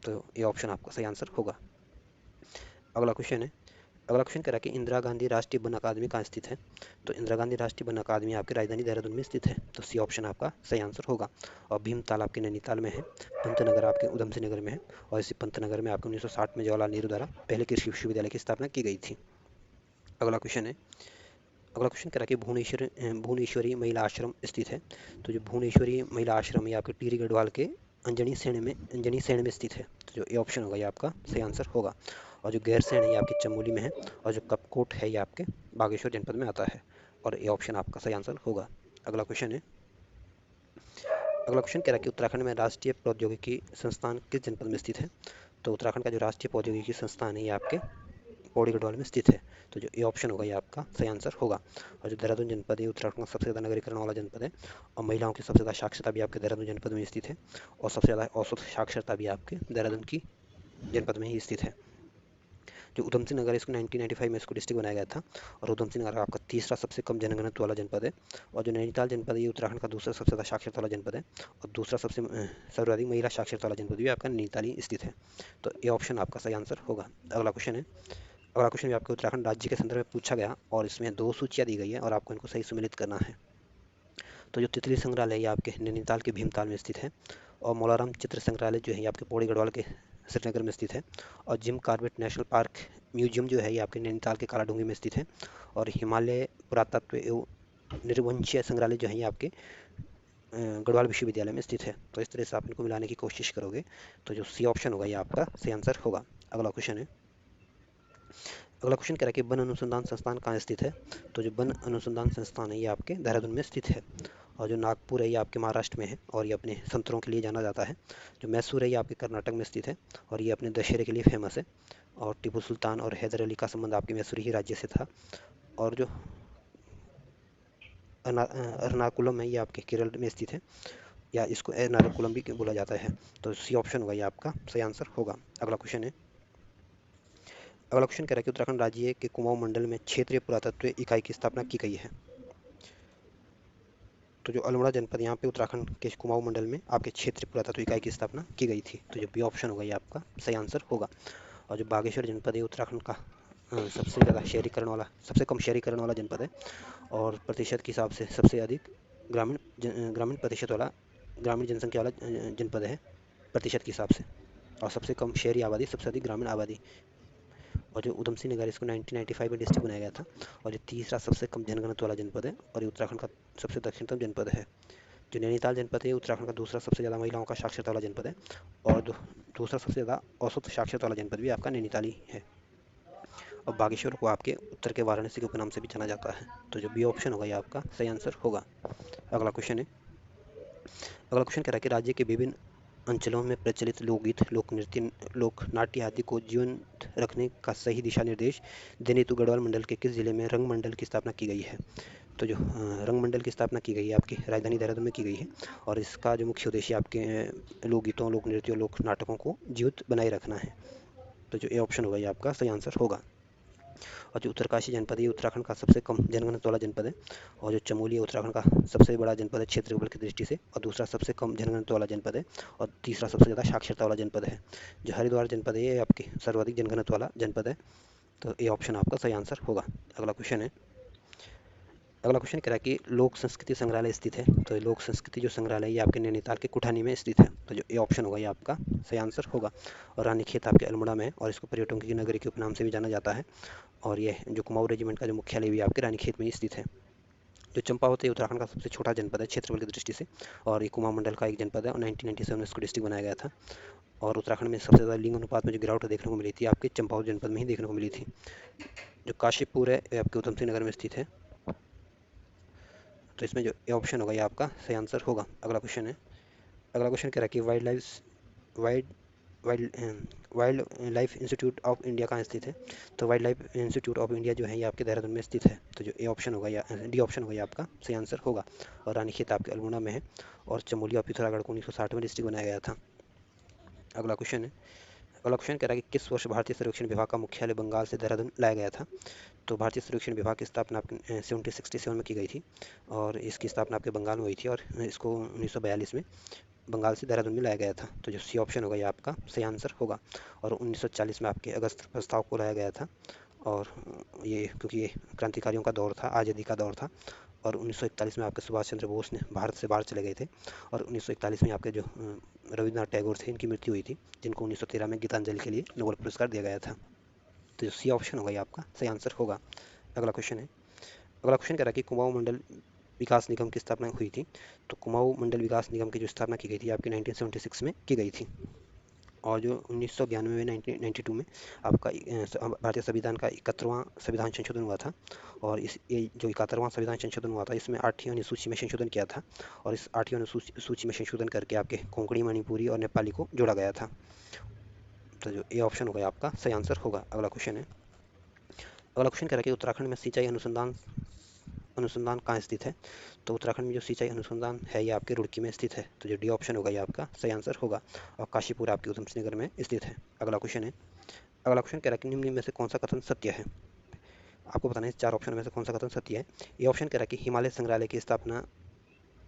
S1: तो ये ऑप्शन आपका सही आंसर होगा। अगला क्वेश्चन है, अगला क्वेश्चन कह रहा है कि इंदिरा गांधी राष्ट्रीय वन अकादमी कहाँ स्थित है। तो इंदिरा गांधी राष्ट्रीय वन अकादमी आपकी राजधानी देहरादून में स्थित है। तो सी ऑप्शन आपका सही आंसर होगा। और भीमताल आपके नैनीताल में है, पंतनगर आपके उधम सिंह नगर में है। और इसी पंतनगर में आपके 1960 में जवाहरलाल नेहरू द्वारा पहले कृषि विश्वविद्यालय की स्थापना की गई थी। अगला क्वेश्चन है, अगला क्वेश्चन कह रहा है कि भुवनेश्वरी महिला आश्रम स्थित है। तो जो भुवनेश्वरी महिला आश्रम है आपके टिहरी गढ़वाल के अंजनी श्रेणी में स्थित है। तो जो ए ऑप्शन होगा ये आपका सही आंसर होगा। और जो गैरसैंण है ये आपके चमोली में है। और जो कपकोट है ये आपके बागेश्वर जनपद में आता है। और ए ऑप्शन आपका सही आंसर होगा। अगला क्वेश्चन है। अगला क्वेश्चन कह रहा है कि उत्तराखंड में राष्ट्रीय प्रौद्योगिकी संस्थान किस जनपद में स्थित है। तो उत्तराखंड का जो राष्ट्रीय प्रौद्योगिकी संस्थान है ये आपके पौड़ी गढ़वाल में स्थित है। तो जो ए ऑप्शन होगा ये आपका सही आंसर होगा। और जो देहरादून जनपद है उत्तराखंड का सबसे ज़्यादा नगरीकरण वाला जनपद है। और महिलाओं की सबसे ज़्यादा साक्षरता भी आपके देहरादून जनपद में स्थित है। और सबसे ज़्यादा औसत साक्षरता भी आपके देहरादून की जनपद में ही स्थित है। जो उधम सिंह नगर है इसको 1995 में इसको डिस्ट्रिक्ट बनाया गया था। और उधम सिंह नगर आपका तीसरा सबसे कम जनघनत्व वाला जनपद है। और जो नैनीताल जनपद है ये उत्तराखंड का दूसरा सबसे ज़्यादा साक्षरता वाला जनपद है। और दूसरा सबसे सर्वाधिक महिला साक्षरता वाला जनपद भी आपका नैनीताल ही स्थित है। तो ये ऑप्शन आपका सही आंसर होगा। अगला क्वेश्चन है। अगला क्वेश्चन भी आपके उत्तराखंड राज्य के संदर्भ में पूछा गया और इसमें 2 सूचियाँ दी गई है और आपको इनको सही सम्मिलित करना है। तो जो तितली संग्रहालय ये आपके नैनीताल के भीमताल में स्थित है। और मौलाराम चित्र संग्रहालय जो है ये आपके पौड़ी गढ़वाल के श्रीनगर में स्थित है। और Jim Corbett national park museum जो है ये आपके नैनीताल के कालाडूंगी में स्थित है। और हिमालय पुरातत्व एवं निर्वंशीय संग्रहालय जो है ये आपके गढ़वाल विश्वविद्यालय में स्थित है। तो इस तरह से आप इनको मिलाने की कोशिश करोगे तो जो सी ऑप्शन होगा ये आपका सही आंसर होगा। अगला क्वेश्चन है। अगला क्वेश्चन कह रहा है कि वन अनुसंधान संस्थान कहाँ स्थित है। तो जो वन अनुसंधान संस्थान है ये आपके देहरादून में स्थित है। और जो नागपुर है ये आपके महाराष्ट्र में है और ये अपने संतरों के लिए जाना जाता है। जो मैसूर है ये आपके कर्नाटक में स्थित है और ये अपने दशहरे के लिए फेमस है। और टीपू सुल्तान और हैदर अली का संबंध आपके मैसूर ही राज्य से था। और जो एर्नाकुलम है ये आपके केरल में स्थित है या इसको एर्नाकुलम भी बोला जाता है। तो सी ऑप्शन होगा ये आपका सही आंसर होगा। अगला क्वेश्चन है। अगला क्वेश्चन कह रहा है कि उत्तराखंड राज्य के कुमाऊं मंडल में क्षेत्रीय पुरातत्व इकाई की स्थापना की गई है। तो जो अल्मोड़ा जनपद यहाँ पे उत्तराखंड के कुमाऊं मंडल में आपके क्षेत्रीय पुरातत्व इकाई की स्थापना की गई थी। तो जो बी ऑप्शन होगा ये आपका सही आंसर होगा। और जो बागेश्वर जनपद है उत्तराखंड का सबसे ज़्यादा शहरीकरण वाला सबसे कम शहरीकरण वाला जनपद है। और प्रतिशत के हिसाब से सबसे अधिक ग्रामीण प्रतिशत वाला ग्रामीण जनसंख्या वाला जनपद है प्रतिशत के हिसाब से। और सबसे कम शहरी आबादी सबसे अधिक ग्रामीण आबादी। और जो उधम सिंह नगर इसको 1995 में डिस्ट्रिक्ट बनाया गया था। और ये तीसरा सबसे कम जनघनत्व वाला जनपद है और ये उत्तराखंड का सबसे दक्षिणतम जनपद है। जो नैनीताल जनपद है उत्तराखंड का दूसरा सबसे ज़्यादा महिलाओं का साक्षरता वाला जनपद है। और दूसरा सबसे ज़्यादा औसत साक्षरता वाला जनपद भी आपका नैनीताल ही है। और बागेश्वर को आपके उत्तर के वाराणसी के उपनाम से भी जाना जाता है। तो जो बी ऑप्शन होगा ये आपका सही आंसर होगा। अगला क्वेश्चन है। अगला क्वेश्चन कह रहा है कि राज्य के विभिन्न अंचलों में प्रचलित लोकगीत लोक नृत्य लोक नाट्य आदि को जीवंत रखने का सही दिशा निर्देश देने हेतु गढ़वाल मंडल के किस जिले में रंग मंडल की स्थापना की गई है। तो जो रंग मंडल की स्थापना की गई है आपकी राजधानी देहरादून में की गई है। और इसका जो मुख्य उद्देश्य आपके लोकगीतों लोक नृत्यों लोक नाटकों को जीवित बनाए रखना है। तो जो ए ऑप्शन होगा ये आपका सही आंसर होगा। और जो उत्तरकाशी जनपद है उत्तराखंड का सबसे कम जनघनत्व वाला जनपद है। और जो चमोली है उत्तराखंड का सबसे बड़ा जनपद है क्षेत्रीय बल की दृष्टि से और दूसरा सबसे कम जनघनत्व वाला जनपद है और तीसरा सबसे ज़्यादा साक्षरता वाला जनपद है। जो हरिद्वार जनपद है ये आपके सर्वाधिक जनघनत्व वाला जनपद है। तो ये ऑप्शन आपका सही आंसर होगा। अगला क्वेश्चन है। अगला क्वेश्चन कह रहा है कि लोक संस्कृति संग्रहालय स्थित है। तो लोक संस्कृति जो संग्रहालय ये आपके नैनीताल के कुठानी में स्थित है। तो जो ये ऑप्शन होगा ये आपका सही आंसर होगा। और रानीखेत आपके अल्मोड़ा में है और इसको पर्यटकों की नगरी के उपनाम से भी जाना जाता है। और ये जो कुमाऊं रेजिमेंट का जो मुख्यालय भी आपके रानीखेत में ही स्थित है। जो चंपावत है उत्तराखंड का सबसे छोटा जनपद है क्षेत्रफल की दृष्टि से। और ये कुमाऊं मंडल का एक जनपद है और 1997 में इसको डिस्ट्रिक्ट बनाया गया था। और उत्तराखंड में सबसे ज़्यादा लिंग अनुपात में जो गिरावट देखने को मिली थी आपके चंपावत जनपद में ही देखने को मिली थी। जो काशीपुर है ये आपके उधम सिंह नगर में स्थित है। तो इसमें जो ए ऑप्शन होगा ये आपका सही आंसर होगा। अगला क्वेश्चन है। अगला क्वेश्चन कह रहा है कि wild wild wild life institute of India कहाँ स्थित है। तो wild life institute of India जो है ये आपके देहरादून में स्थित है। तो जो ए ऑप्शन होगा या डी ऑप्शन होगा ये आपका सही आंसर होगा। और रानीखेत आपके अल्मोड़ा में है और चमोली और पिथौरागढ़ को 1960 में डिस्ट्रिक्ट बनाया गया था। अगला क्वेश्चन है। अगला क्वेश्चन कह रहा है कि किस वर्ष भारतीय सर्वेक्षण विभाग का मुख्यालय बंगाल से देहरादून लाया गया था। तो भारतीय सर्वेक्षण विभाग की स्थापना आपकी 1767 में की गई थी। और इसकी स्थापना आपके बंगाल में हुई थी और इसको 1942 में बंगाल से देहरादून में लाया गया था। तो जो सी ऑप्शन होगा ये आपका सही आंसर होगा। और 1940 में आपके अगस्त प्रस्ताव को लाया गया था। और ये क्योंकि ये क्रांतिकारियों का दौर था आज़ादी का दौर था। और 1941 में आपके सुभाष चंद्र बोस ने भारत से बाहर चले गए थे। और 1941 में आपके जो रविन्द्रनाथ टैगोर थे इनकी मृत्यु हुई थी जिनको 1913 में गीतांजलि के लिए नोबेल पुरस्कार दिया गया था। तो जो सी ऑप्शन होगा ये आपका सही आंसर होगा। अगला क्वेश्चन है। अगला क्वेश्चन कह रहा है कि कुमाऊं मंडल विकास निगम की स्थापना हुई थी? तो कुमाऊं मंडल विकास निगम की जो स्थापना की गई थी आपकी 1976 में की गई थी। और जो 1991 में 1992 में आपका भारतीय संविधान का 71वां संविधान संशोधन हुआ था। और इस ये जो 71वां संविधान संशोधन हुआ था इसमें 8वीं अनुसूची में संशोधन किया था। और इस 8वीं अनुसूची में संशोधन करके आपके कोंकणी, मणिपुरी और नेपाली को जोड़ा गया था। तो जो ए ऑप्शन होगा आपका सही आंसर होगा। अगला क्वेश्चन है। अगला क्वेश्चन कह रहा है कि उत्तराखंड में सिंचाई अनुसंधान अनुसंधान कहाँ स्थित है? तो उत्तराखंड में जो सिंचाई अनुसंधान है ये आपके रुड़की में स्थित है। तो जो डी ऑप्शन होगा ये आपका सही आंसर होगा। और काशीपुर आपके उधमसिंह नगर में स्थित है। अगला क्वेश्चन है। अगला क्वेश्चन कह रहा है कि निम्न में से कौन सा कथन सत्य है? आपको बताना है इस चार ऑप्शन में से कौन सा कथन सत्य है। ये ऑप्शन कह रहा है कि हिमालय संग्रहालय की स्थापना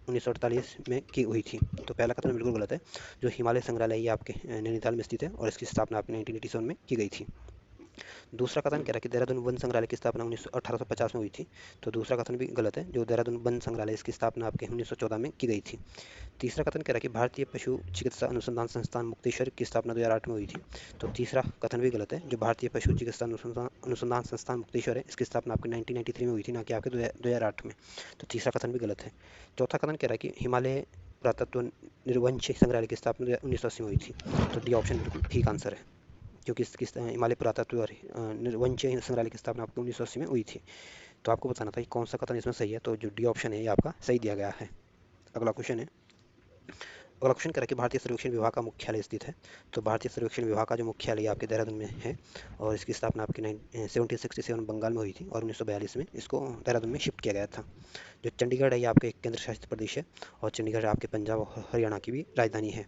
S1: 1948 में की हुई थी। तो पहला कथन बिल्कुल गलत है। जो हिमालय संग्रहालय ये आपके नैनीताल में स्थित है और इसकी स्थापना आपके 1987 में की गई थी। दूसरा कथन कह रहा है कि देहरादून वन संग्रहालय की स्थापना 1850 में हुई थी। तो दूसरा कथन भी गलत है। जो देहरादून वन संग्रहालय इसकी स्थापना आपके 1914 में की गई थी। तीसरा कथन कह रहा है कि भारतीय पशु चिकित्सा अनुसंधान संस्थान मुक्तेश्वर की स्थापना 2008 में हुई थी। तो तीसरा कथन भी गलत है। जो भारतीय पशु चिकित्सा अनुसंधान संस्थान मुक्तेश्वर है इसकी स्थापना आपके 1993 में हुई थी, ना कि आपके 2008 में। तो तीसरा कथन भी गलत है। चौथा कथन कह रहा है कि हिमालय पुरातत्व निर्वंश संग्रहालय की स्थापना 1980 में हुई थी। तो डी ऑप्शन बिल्कुल ठीक आंसर है, क्योंकि इसकी हिमालय पुरातत्व और निर्वंश संग्रहालय की स्थापना आपको 1980 में हुई थी। तो आपको बताना था कि कौन सा कथन इसमें सही है। तो जो डी ऑप्शन है ये आपका सही दिया गया है। अगला क्वेश्चन है। अगला क्वेश्चन करें कि भारतीय सर्वेक्षण विभाग का मुख्यालय स्थित है। तो भारतीय सर्वेक्षण विभाग का जो मुख्यालय आपके देहरादून में है और इसकी स्थापना आपकी 1767 बंगाल में हुई थी और 1942 में इसको देहरादून में शिफ्ट किया गया था। जो चंडीगढ़ है ये आपके एक केंद्र शासित प्रदेश है और चंडीगढ़ आपके पंजाब और हरियाणा की भी राजधानी है।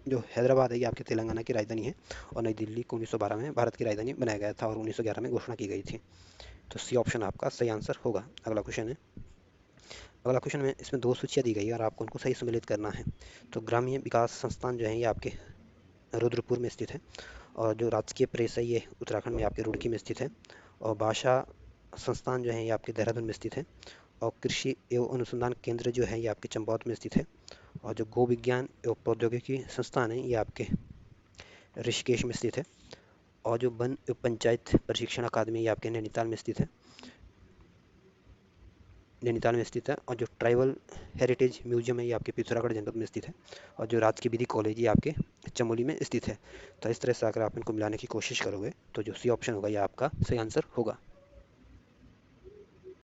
S1: जो हैदराबाद है ये आपके तेलंगाना की राजधानी है। और नई दिल्ली को 1912 में भारत की राजधानी बनाया गया था और 1911 में घोषणा की गई थी। तो सी ऑप्शन आपका सही आंसर होगा। अगला क्वेश्चन है। अगला क्वेश्चन में इसमें दो सूचियाँ दी गई है और आपको उनको सही सम्मिलित करना है। तो ग्रामीण विकास संस्थान जो है ये आपके रुद्रपुर में स्थित है। और जो राजकीय प्रेस है ये उत्तराखंड में आपके रुड़की में स्थित है। और भाषा संस्थान जो है ये आपके देहरादून में स्थित है। और कृषि एवं अनुसंधान केंद्र जो है ये आपके चंपावत में स्थित है। और जो गो विज्ञान एवं प्रौद्योगिकी संस्थान है ये आपके ऋषिकेश में स्थित है। और जो वन एवं पंचायत प्रशिक्षण अकादमी ये आपके नैनीताल में स्थित है। और जो ट्राइबल हेरिटेज म्यूजियम है ये आपके पिथौरागढ़ जनपद में स्थित है। और जो राजकीय विधि कॉलेज ये आपके चमोली में स्थित है। तो इस तरह से अगर आप इनको मिलाने की कोशिश करोगे तो जो सी ऑप्शन होगा ये आपका सही आंसर होगा।